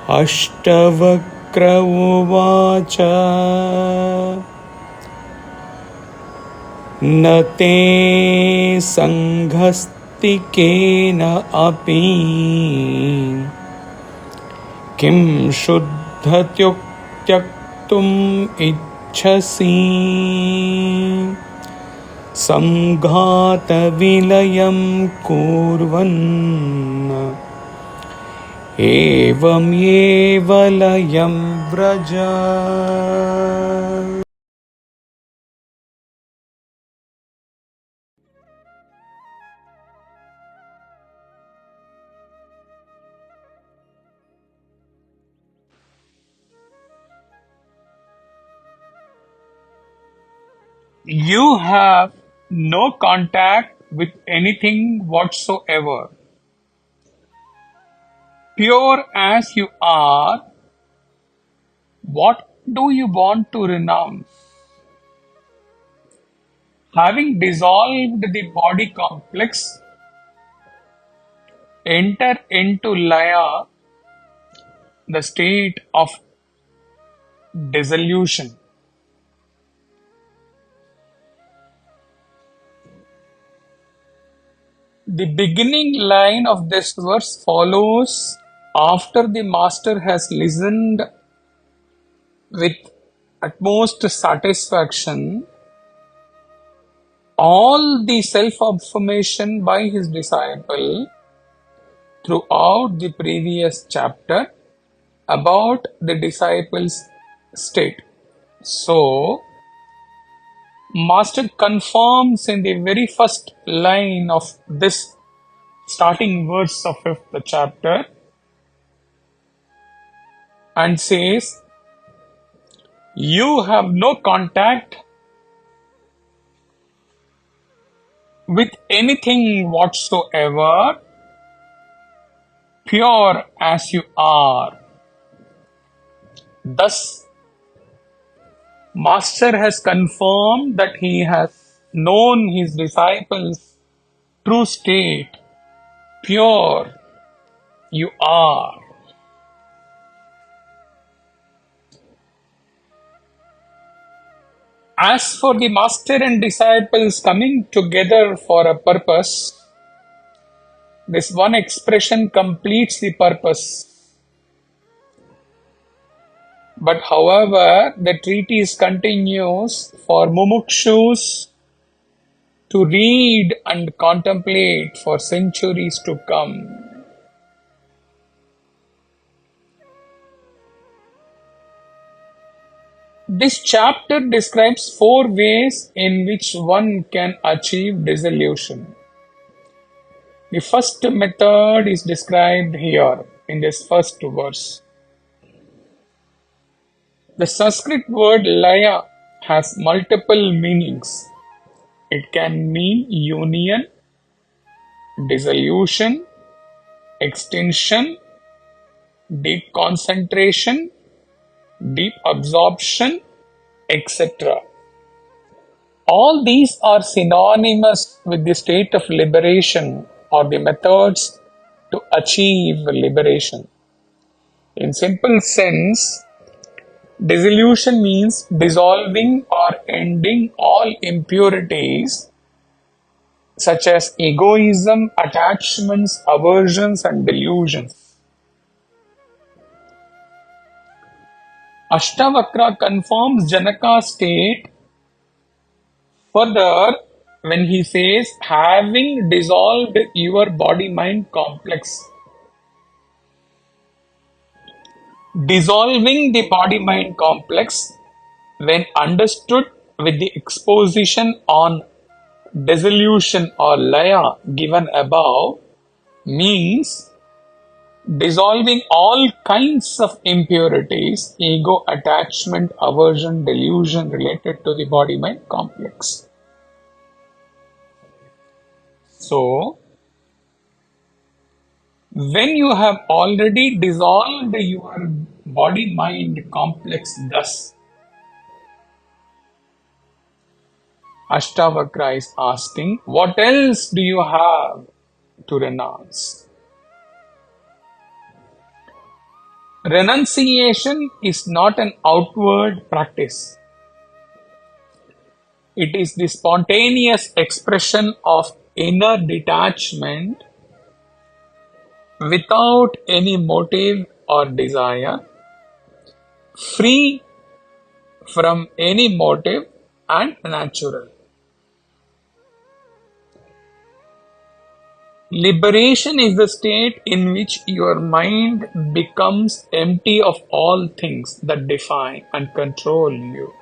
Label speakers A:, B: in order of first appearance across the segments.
A: Ashtavakra uvāca na te saṅghāsti kenāpi kim śuddhastyaktumicchasi saṅghātavilayaṃ kurvannevameva layaṃ vraja. You have no contact with anything whatsoever. Pure as you are, what do you want to renounce? Having dissolved the body complex, enter into laya, the state of dissolution. The beginning line of this verse follows after the master has listened with utmost satisfaction all the self-affirmation by his disciple throughout the previous chapter about the disciple's state. So, Master confirms in the very first line of this starting verse of 5th chapter and says, you have no contact with anything whatsoever, pure as you are. Thus, Master has confirmed that he has known his disciples' true state. Pure you are. As for the Master and disciples coming together for a purpose, this one expression completes the purpose. But however, the treatise continues for mumukshus to read and contemplate for centuries to come. This chapter describes 4 ways in which one can achieve dissolution. The first method is described here in this first verse. The Sanskrit word laya has multiple meanings. It can mean union, dissolution, extinction, deep concentration, deep absorption, etc. All these are synonymous with the state of liberation or the methods to achieve liberation. In simple sense, dissolution means dissolving or ending all impurities such as egoism, attachments, aversions and delusions. Ashtavakra confirms Janaka's state further when he says, having dissolved your body-mind complex. Dissolving the body-mind complex, when understood with the exposition on dissolution or laya given above, means dissolving all kinds of impurities, ego, attachment, aversion, delusion related to the body-mind complex. So, when you have already dissolved your body-mind complex thus, Ashtavakra is asking, what else do you have to renounce? Renunciation is not an outward practice. It is the spontaneous expression of inner detachment without any motive or desire, free from any motive and natural. Liberation is the state in which your mind becomes empty of all things that define and control you,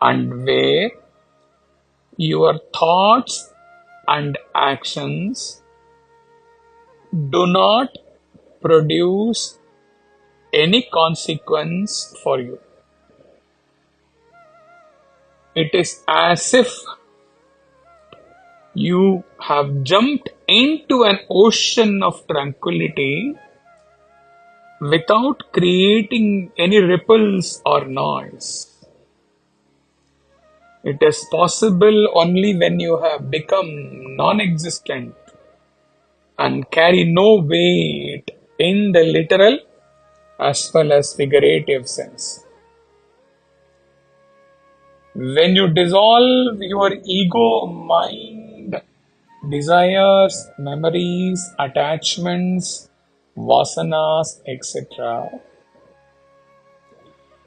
A: and where your thoughts and actions do not produce any consequence for you. It is as if you have jumped into an ocean of tranquility without creating any ripples or noise. It is possible only when you have become non-existent and carry no weight in the literal as well as figurative sense. When you dissolve your ego mind, desires, memories, attachments, vasanas, etc.,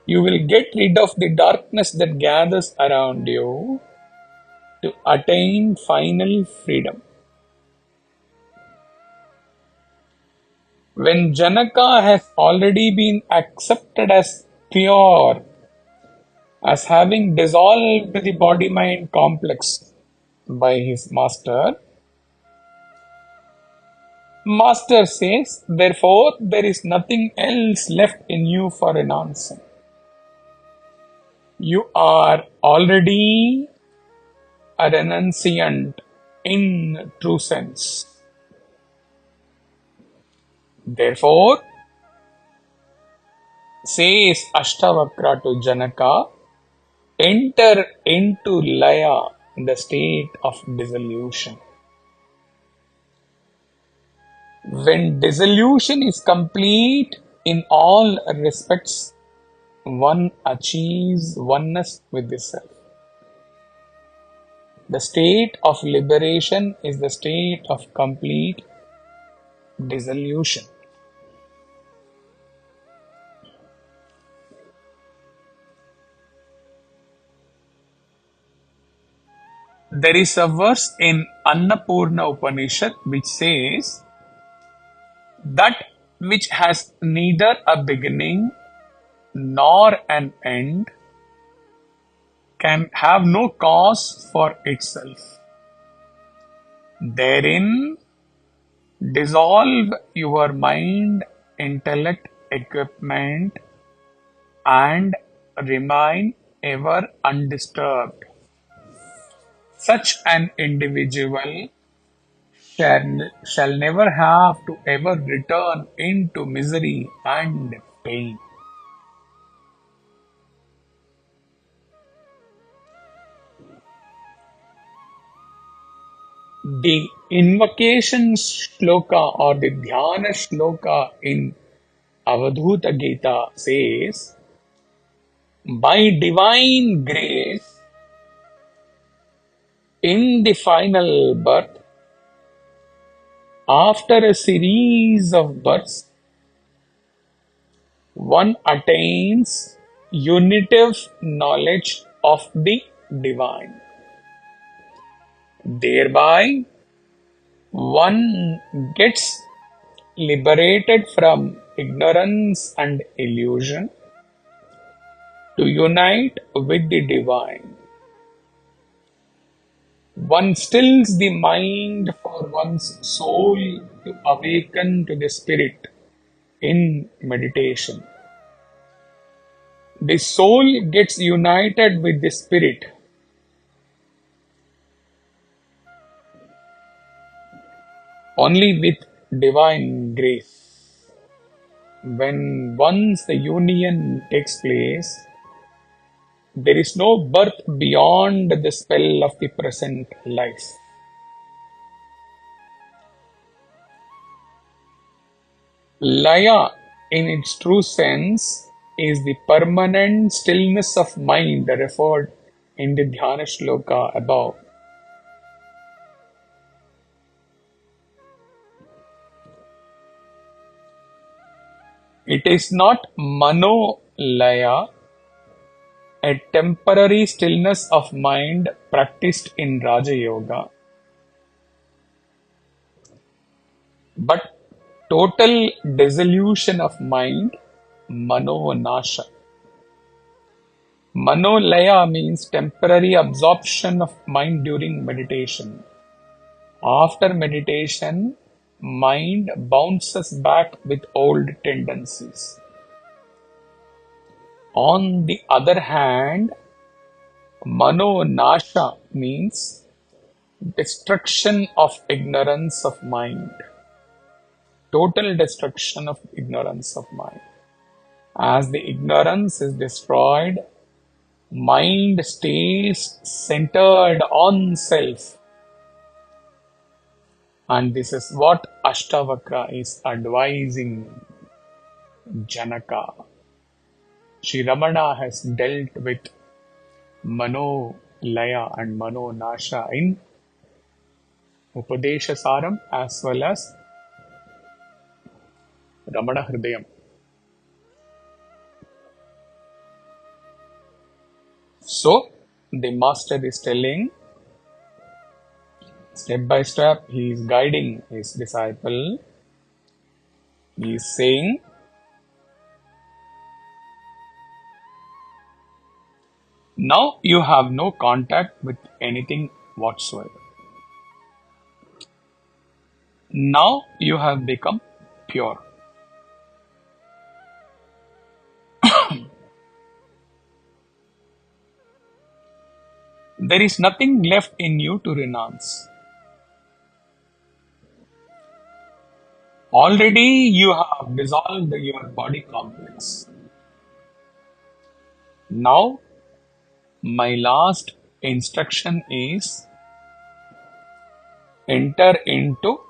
A: you will get rid of the darkness that gathers around you to attain final freedom. When Janaka has already been accepted as pure, as having dissolved the body-mind complex by his master, Master says, therefore, there is nothing else left in you for renouncing. You are already a renunciant in true sense. Therefore, says Ashtavakra to Janaka, enter into laya, the state of dissolution. When dissolution is complete in all respects, one achieves oneness with the self. The state of liberation is the state of complete dissolution. There is a verse in Annapurna Upanishad which says, that which has neither a beginning nor an end can have no cause for itself. Therein dissolve your mind, intellect, equipment, and remain ever undisturbed. Such an individual shall never have to ever return into misery and pain. The invocation shloka or the dhyana shloka in Avadhuta Gita says, by divine grace, in the final birth, after a series of births, one attains unitive knowledge of the divine. Thereby, one gets liberated from ignorance and illusion to unite with the divine. One stills the mind for one's soul to awaken to the spirit in meditation. The soul gets united with the spirit only with divine grace. When once the union takes place, there is no birth beyond the spell of the present life. Laya in its true sense, is the permanent stillness of mind referred in the Dhyana Shloka above. It is not mano laya, a temporary stillness of mind practiced in Raja Yoga, but total dissolution of mind, mano nasha. Mano laya means temporary absorption of mind during meditation. After meditation, mind bounces back with old tendencies. On the other hand, mano nasha means destruction of ignorance of mind. Total destruction of ignorance of mind. As the ignorance is destroyed, mind stays centered on self. And this is what Ashtavakra is advising Janaka. Sri Ramana has dealt with Mano Laya and Mano Nasha in Upadesha Saram as well as Ramana Hridayam. So, the master is telling, step by step, he is guiding his disciple. He is saying, now you have no contact with anything whatsoever. Now you have become pure. There is nothing left in you to renounce. Already you have dissolved your body complex. Now, my last instruction is enter into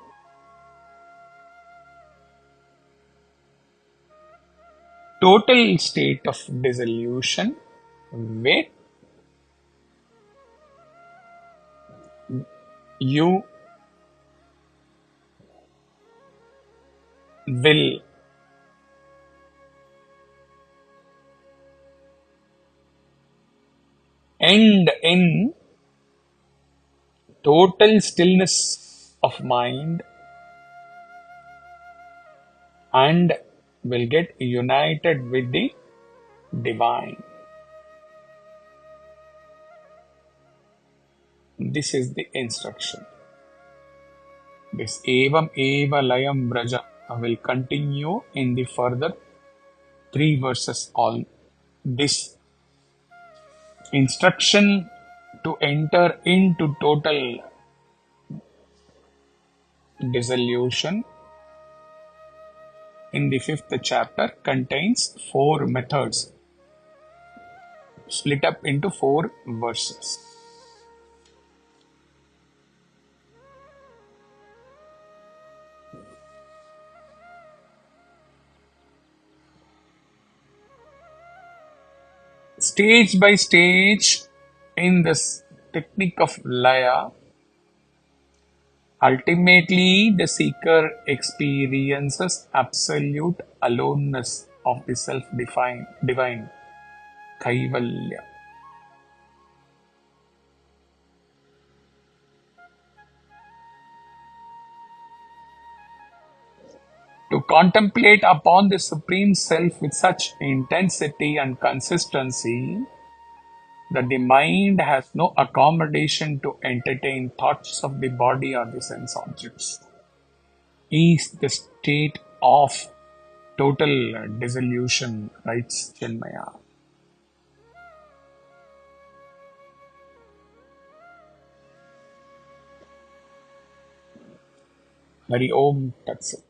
A: total state of dissolution where you will end in total stillness of mind and will get united with the divine. This is the instruction. This evam eva layaṃ vraja will continue in the further 3 verses. All this instruction to enter into total dissolution in the 5th chapter contains 4 methods split up into 4 verses. Stage by stage in this technique of laya, ultimately the seeker experiences absolute aloneness of the divine kaivalya. To contemplate upon the Supreme Self with such intensity and consistency that the mind has no accommodation to entertain thoughts of the body or the sense objects, is the state of total dissolution, writes Chinmaya. Hari Om Tat Sat.